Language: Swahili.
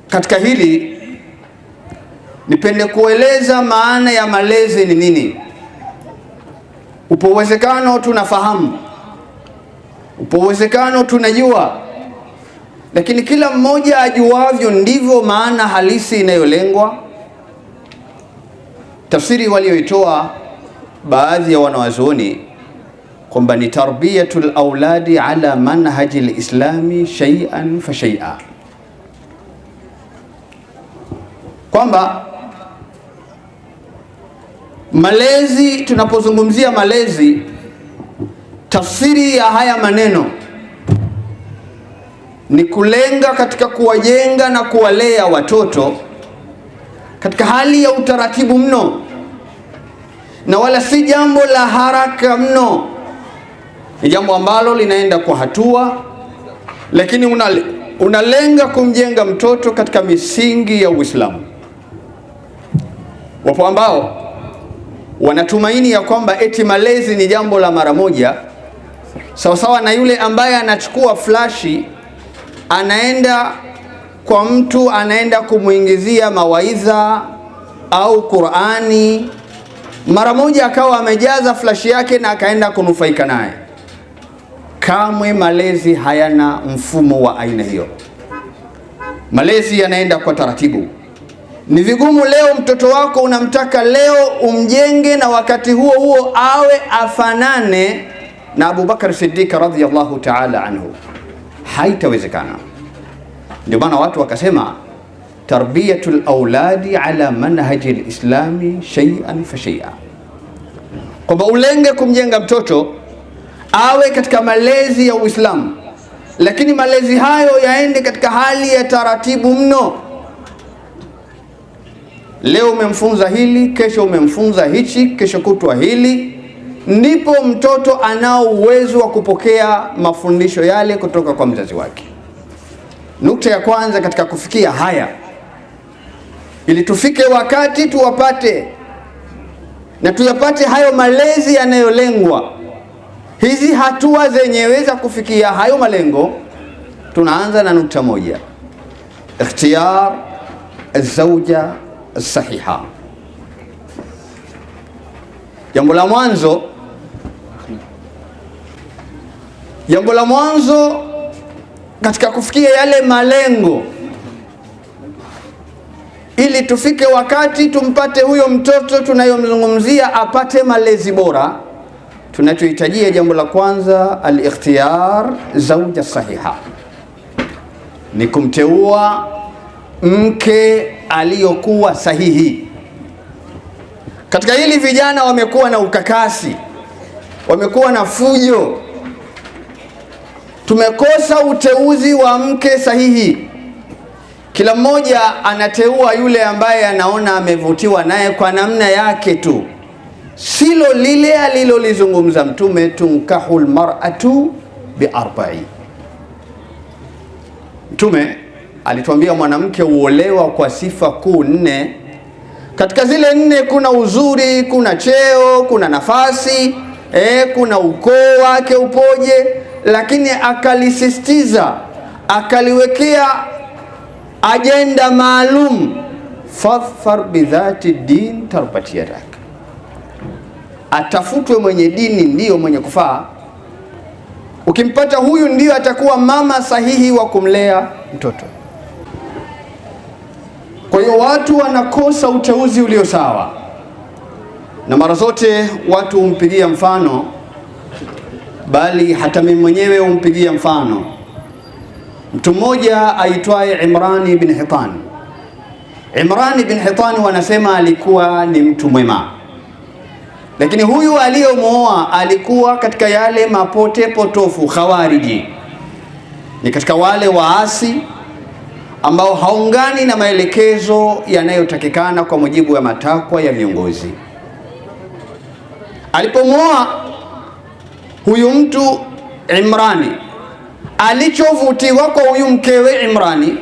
Katika hili nipende kueleza maana ya malezi ni nini. Upo uwezekano tunafahamu, upo uwezekano tunajua, lakini kila mmoja ajuavyo ndivyo maana halisi inayolengwa. Tafsiri walioitoa baadhi ya wanawazuoni kwamba ni tarbiyatul auladi ala manhaji lislami shay'an fa shay'a, kwamba malezi, tunapozungumzia malezi, tafsiri ya haya maneno ni kulenga katika kuwajenga na kuwalea watoto katika hali ya utaratibu mno, na wala si jambo la haraka mno. Ni jambo ambalo linaenda kwa hatua, lakini unalenga kumjenga mtoto katika misingi ya Uislamu. Wapo ambao wanatumaini ya kwamba eti malezi ni jambo la mara moja, sawasawa na yule ambaye anachukua flashi, anaenda kwa mtu, anaenda kumuingizia mawaidha au Qur'ani, mara moja akawa amejaza flashi yake na akaenda kunufaika naye. Kamwe malezi hayana mfumo wa aina hiyo. Malezi yanaenda kwa taratibu. Ni vigumu leo mtoto wako unamtaka leo umjenge na wakati huo huo awe afanane na Abu Bakar Siddiq radhiyallahu ta'ala anhu. Haitawezekana. Ndio maana watu wakasema tarbiyatul auladi ala manhaji lislami shay'an fa shay'a, kwamba ulenge kumjenga mtoto awe katika malezi ya Uislamu, lakini malezi hayo yaende katika hali ya taratibu mno. Leo umemfunza hili, kesho umemfunza hichi, kesho kutwa hili, ndipo mtoto anao uwezo wa kupokea mafundisho yale kutoka kwa mzazi wake. Nukta ya kwanza katika kufikia haya, ili tufike wakati tuwapate na tuyapate hayo malezi yanayolengwa, hizi hatua zenyewe za kufikia hayo malengo, tunaanza na nukta moja: ikhtiyar az-zawja as-sahiha. Jambo la mwanzo katika kufikia yale malengo, ili tufike wakati tumpate huyo mtoto tunayomzungumzia apate malezi bora, tunachohitajia jambo la kwanza, al-ikhtiyar zawja sahiha, ni kumteua mke aliyokuwa sahihi. Katika hili vijana wamekuwa na ukakasi, wamekuwa na fujo. Tumekosa uteuzi wa mke sahihi. Kila mmoja anateua yule ambaye anaona amevutiwa naye kwa namna yake tu, silo lile alilolizungumza Mtume, tunkahul mar'atu biarba'i. Mtume alituambia mwanamke uolewa kwa sifa kuu 4. Katika zile 4 kuna uzuri, kuna cheo, kuna nafasi, kuna ukoo wake upoje, lakini akalisisitiza, akaliwekea ajenda maalum, fadhfar bidhati din tarbati yadak, atafutwe mwenye dini, ndiyo mwenye kufaa. Ukimpata huyu ndiyo atakuwa mama sahihi wa kumlea mtoto. Kwa hiyo watu wanakosa uteuzi ulio sawa, na mara zote watu humpigia mfano, bali hata mimi mwenyewe humpigia mfano mtu mmoja aitwaye Imran ibn Hitan. Imran ibn Hitan wanasema alikuwa ni mtu mwema, lakini huyu aliyomwoa alikuwa katika yale mapote potofu, khawariji. Ni katika wale waasi ambao haungani na maelekezo yanayotakikana kwa mujibu wa matakwa ya viongozi. Alipomwoa huyu mtu Imrani, alichovutiwa kwa huyu mkewe Imrani